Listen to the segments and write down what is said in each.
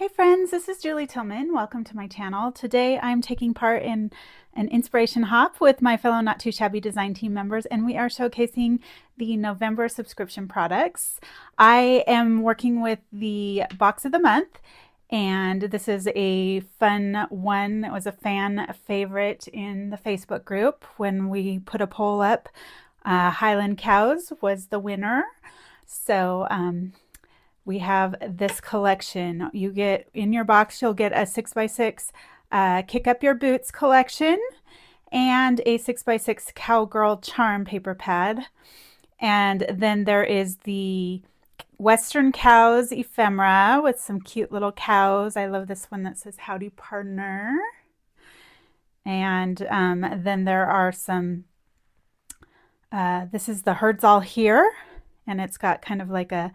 Hi friends, this is Julie Tillman. Welcome to my channel. Today I'm taking part in an inspiration hop with my fellow Not Too Shabby design team members, and we are showcasing the November subscription products. I am working with the box of the month, and this is a fun one. It was a fan favorite in the Facebook group when we put a poll up. Highland Cows was the winner. So we have this collection. You get in your box, you'll get a 6x6 Kick Up Your Boots collection and a 6x6 Cowgirl Charm paper pad. And then there is the Western Cows ephemera with some cute little cows. I love this one that says Howdy Partner. And then there are some, this is the Herds All Here, and it's got kind of like a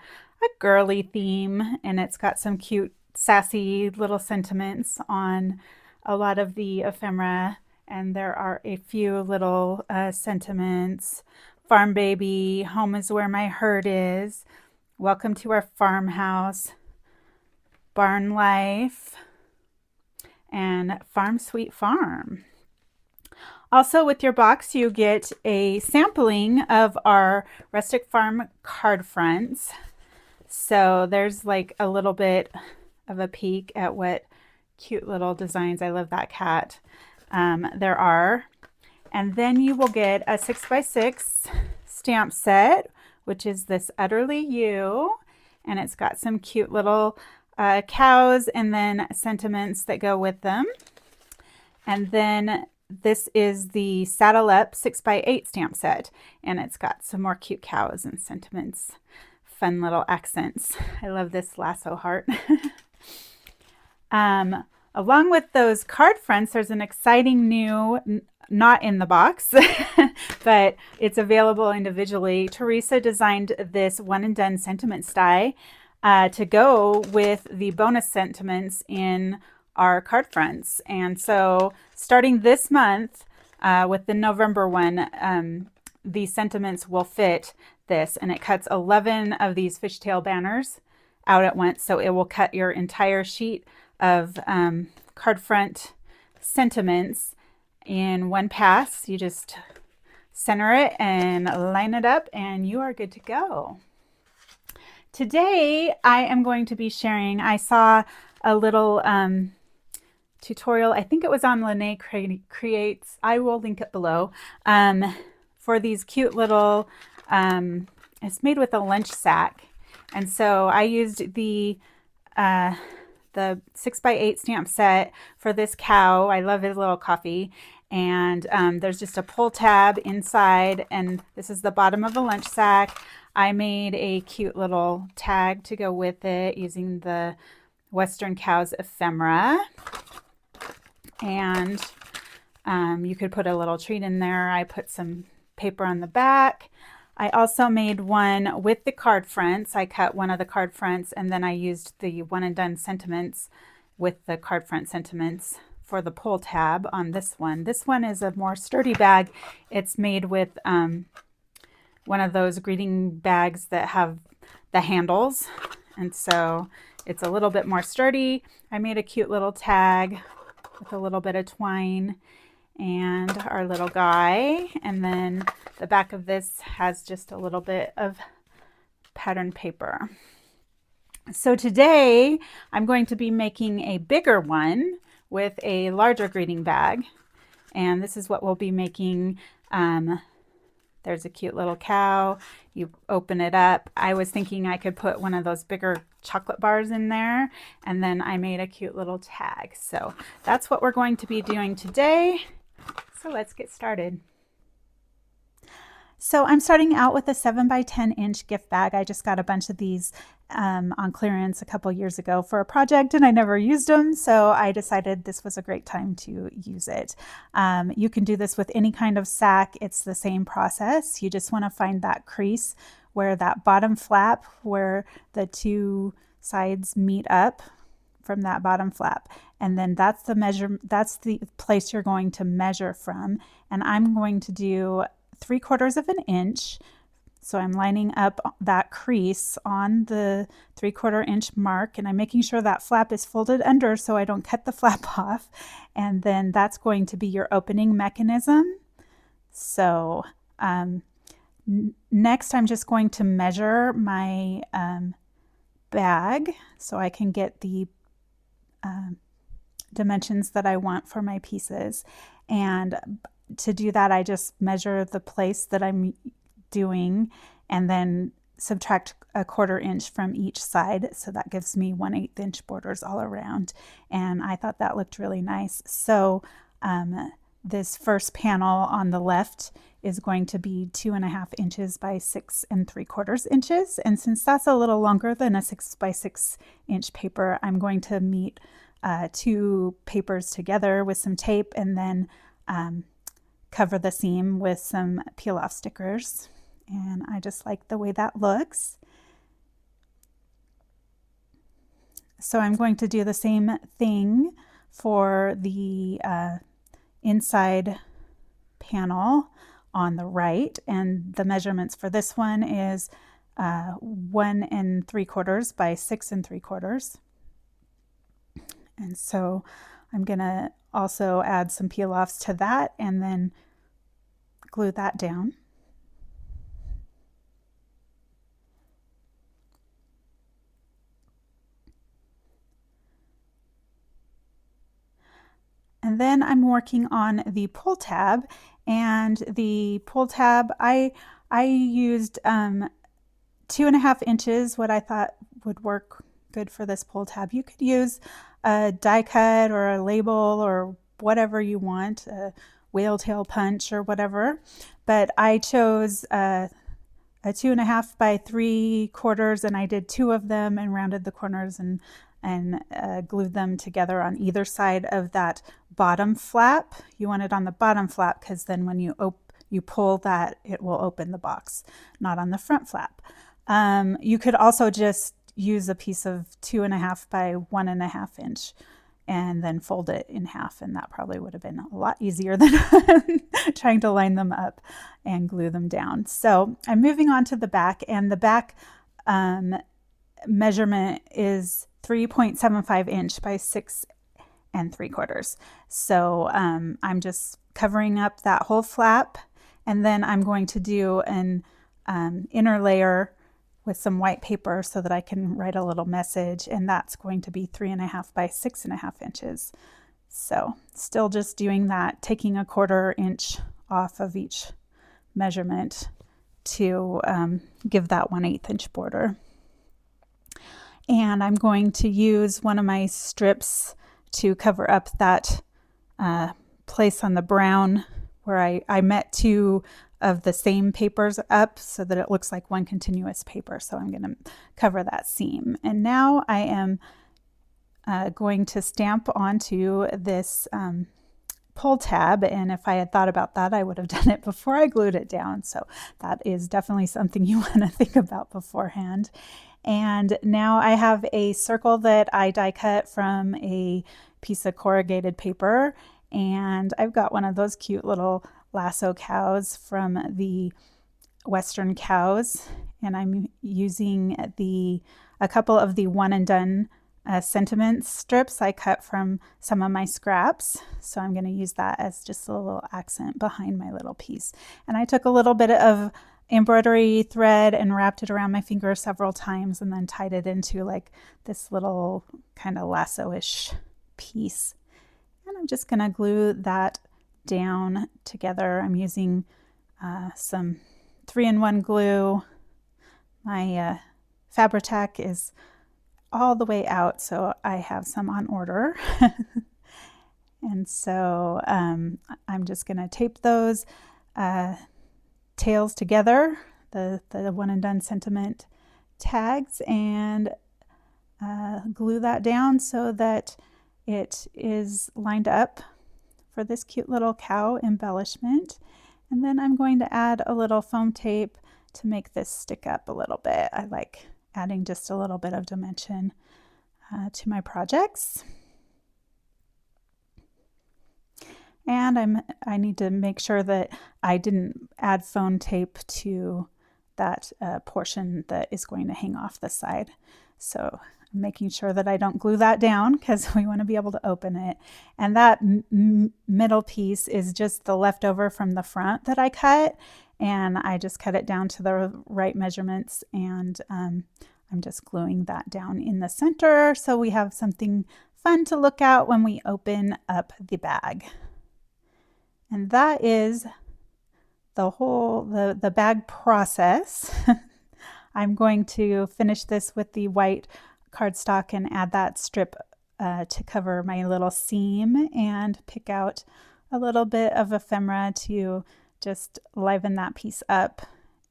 girly theme, and it's got some cute sassy little sentiments on a lot of the ephemera, and there are a few little sentiments. Farm baby, home is where my herd is, welcome to our farmhouse, barn life, and farm sweet farm. Also with your box you get a sampling of our Rustic Farm card fronts. So there's like a little bit of a peek at what cute little designs. I love that cat. There are. And then you will get a 6x6 stamp set, which is this Utterly You. And it's got some cute little cows and then sentiments that go with them. And then this is the Saddle Up 6x8 stamp set. And it's got some more cute cows and sentiments. Fun little accents. I love this lasso heart. Along with those card fronts, there's an exciting new, not in the box, but it's available individually. Teresa designed this one and done sentiments die to go with the bonus sentiments in our card fronts. And so starting this month with the November one, these sentiments will fit this, and it cuts 11 of these fishtail banners out at once, so it will cut your entire sheet of card front sentiments in one pass. You just center it and line it up and you are good to go. Today I am going to be sharing, I saw a little tutorial, I think it was on Lene Creates, I will link it below, for these cute little, it's made with a lunch sack. And so I used the 6x8 stamp set for this cow. I love his little coffee. And there's just a pull tab inside, and this is the bottom of the lunch sack. I made a cute little tag to go with it using the Western Cows ephemera. And you could put a little treat in there. I put some paper on the back. I also made one with the card fronts. I cut one of the card fronts and then I used the one and done sentiments with the card front sentiments for the pull tab on this one. This one is a more sturdy bag. It's made with one of those greeting bags that have the handles, and so it's a little bit more sturdy. I made a cute little tag with a little bit of twine and our little guy, and then the back of this has just a little bit of pattern paper. So today I'm going to be making a bigger one with a larger greeting bag, and this is what we'll be making. There's a cute little cow. You open it up. I was thinking I could put one of those bigger chocolate bars in there, and then I made a cute little tag. So that's what we're going to be doing today. So let's get started. So I'm starting out with a 7x10" gift bag. I just got a bunch of these on clearance a couple years ago for a project, and I never used them, so I decided this was a great time to use it. You can do this with any kind of sack. It's the same process. You just want to find that crease where that bottom flap, where the two sides meet up from that bottom flap, and then that's the place you're going to measure from. And I'm going to do 3/4 of an inch So I'm lining up that crease on the 3/4 inch mark, and I'm making sure that flap is folded under so I don't cut the flap off. And then that's going to be your opening mechanism. So next I'm just going to measure my bag so I can get the dimensions that I want for my pieces. And to do that, I just measure the place that I'm doing and then subtract 1/4 inch from each side. So that gives me 1/8 inch borders all around. And I thought that looked really nice. So this first panel on the left is going to be 2.5 inches by 6 3/4 inches. And since that's a little longer than a 6 by 6 inch paper, I'm going to meet 2 papers together with some tape and then cover the seam with some peel off stickers. And I just like the way that looks. So I'm going to do the same thing for the inside panel on the right, and the measurements for this one is 1 3/4 by 6 3/4. And so I'm gonna also add some peel offs to that and then glue that down. And then I'm working on the pull tab, and the pull tab, I used 2.5 inches, what I thought would work good for this pull tab. You could use a die cut or a label or whatever you want, a whale tail punch or whatever, but I chose a 2.5 by 3/4, and I did 2 of them and rounded the corners and glued them together on either side of that bottom flap. You want it on the bottom flap because then when you pull that, it will open the box, not on the front flap. You could also just use a piece of 2.5 by 1.5 inch and then fold it in half, and that probably would have been a lot easier than trying to line them up and glue them down. So I'm moving on to the back, and the back measurement is 3.75 inch by 6 3/4. So I'm just covering up that whole flap, and then I'm going to do an inner layer with some white paper so that I can write a little message, and that's going to be 3.5 by 6.5 inches. So still just doing that, taking 1/4 inch off of each measurement to give that 1/8 inch border. And I'm going to use one of my strips to cover up that place on the brown where I met 2 of the same papers up so that it looks like one continuous paper. So I'm going to cover that seam. And now I am going to stamp onto this pull tab, and if I had thought about that, I would have done it before I glued it down. So that is definitely something you want to think about beforehand. And now I have a circle that I die cut from a piece of corrugated paper, and I've got one of those cute little lasso cows from the Western Cows, and I'm using a couple of the one and done sentiment strips I cut from some of my scraps. So I'm going to use that as just a little accent behind my little piece. And I took a little bit of embroidery thread and wrapped it around my finger several times and then tied it into like this little kind of lasso-ish piece. And I'm just going to glue that down together. I'm using some 3-in-1 glue. My Fabri-Tac is all the way out, so I have some on order. And so I'm just going to tape those tails together, the one and done sentiment tags, and glue that down so that it is lined up for this cute little cow embellishment. And then I'm going to add a little foam tape to make this stick up a little bit. I like adding just a little bit of dimension to my projects. And I need to make sure that I didn't add foam tape to that portion that is going to hang off the side. So I'm making sure that I don't glue that down because we want to be able to open it. And that middle piece is just the leftover from the front that I cut. And I just cut it down to the right measurements, and I'm just gluing that down in the center so we have something fun to look at when we open up the bag. And that is the whole the bag process. I'm going to finish this with the white cardstock and add that strip to cover my little seam, and pick out a little bit of ephemera to just liven that piece up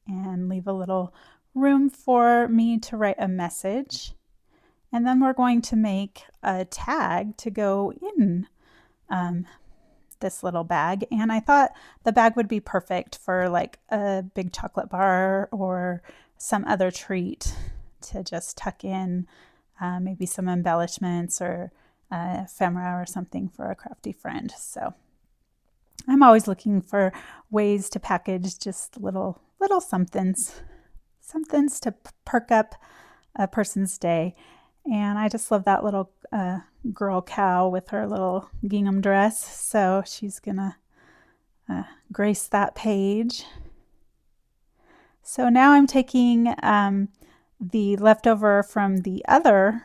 and leave a little room for me to write a message. And then we're going to make a tag to go in this little bag. And I thought the bag would be perfect for like a big chocolate bar or some other treat to just tuck in, maybe some embellishments or ephemera or something for a crafty friend. So I'm always looking for ways to package just little somethings to perk up a person's day. And I just love that little girl cow with her little gingham dress. So she's gonna grace that page. So now I'm taking the leftover from the other,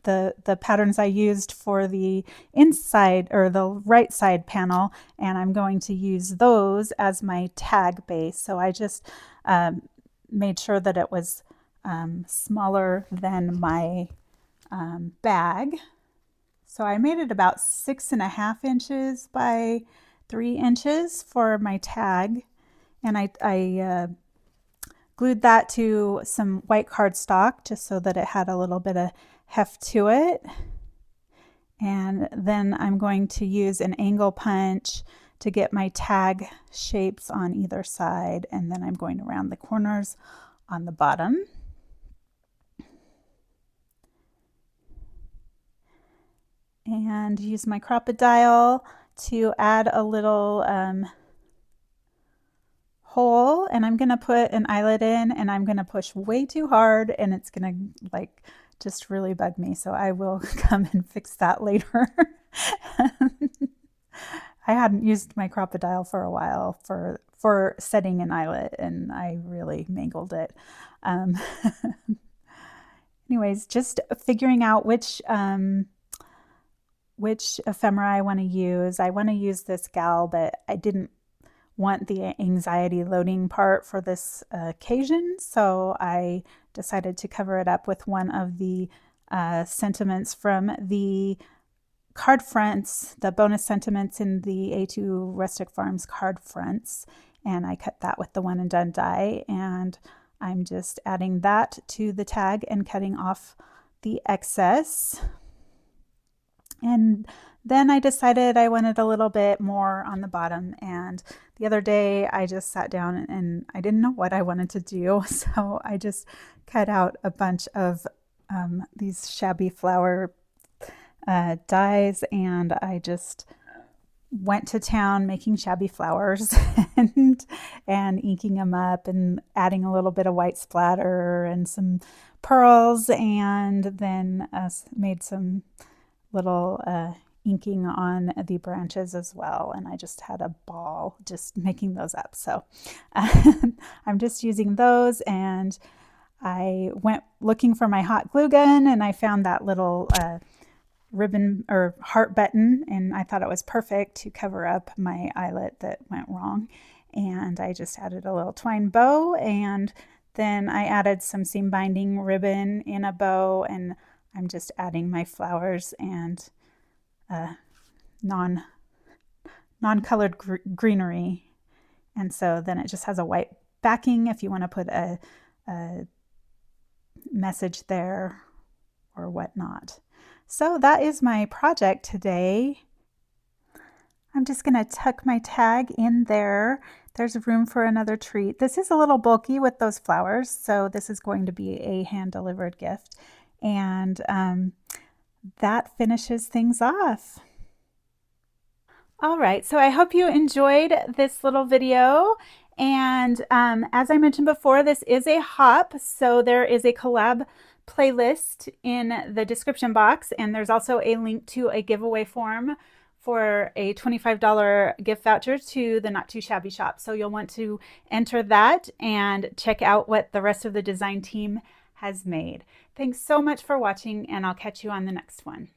the patterns I used for the inside or the right side panel, and I'm going to use those as my tag base. So I just made sure that it was smaller than my bag. So I made it about 6.5 inches by 3 inches for my tag, and I glued that to some white cardstock just so that it had a little bit of heft to it. And then I'm going to use an angle punch to get my tag shapes on either side, and then I'm going to round the corners on the bottom. And use my Crop-A-Dile to add a little hole, and I'm gonna put an eyelet in, and I'm gonna push way too hard, and it's gonna like just really bug me, so I will come and fix that later. I hadn't used my Crop-A-Dile for a while for setting an eyelet, and I really mangled it. Anyways, just figuring out which ephemera I want to use. I want to use this gal, but I didn't want the anxiety loading part for this occasion, so I decided to cover it up with one of the sentiments from the card fronts, the bonus sentiments in the A2 Rustic Farms card fronts, and I cut that with the One and Done die, and I'm just adding that to the tag and cutting off the excess. And then I decided I wanted a little bit more on the bottom, and the other day I just sat down and I didn't know what I wanted to do, so I just cut out a bunch of these shabby flower dies, and I just went to town making shabby flowers and inking them up and adding a little bit of white splatter and some pearls, and then made some little inking on the branches as well, and I just had a ball just making those up. So I'm just using those, and I went looking for my hot glue gun, and I found that little ribbon or heart button, and I thought it was perfect to cover up my eyelet that went wrong. And I just added a little twine bow, and then I added some seam binding ribbon in a bow, and I'm just adding my flowers and non-colored greenery. And so then it just has a white backing if you want to put a message there or whatnot. So that is my project today. I'm just going to tuck my tag in there. There's room for another treat. This is a little bulky with those flowers, so this is going to be a hand-delivered gift. And that finishes things off. All right, so I hope you enjoyed this little video, And as I mentioned before, this is a hop, so there is a collab playlist in the description box, and there's also a link to a giveaway form for a $25 gift voucher to the Not Too Shabby shop. So you'll want to enter that and check out what the rest of the design team has made. Thanks so much for watching, and I'll catch you on the next one.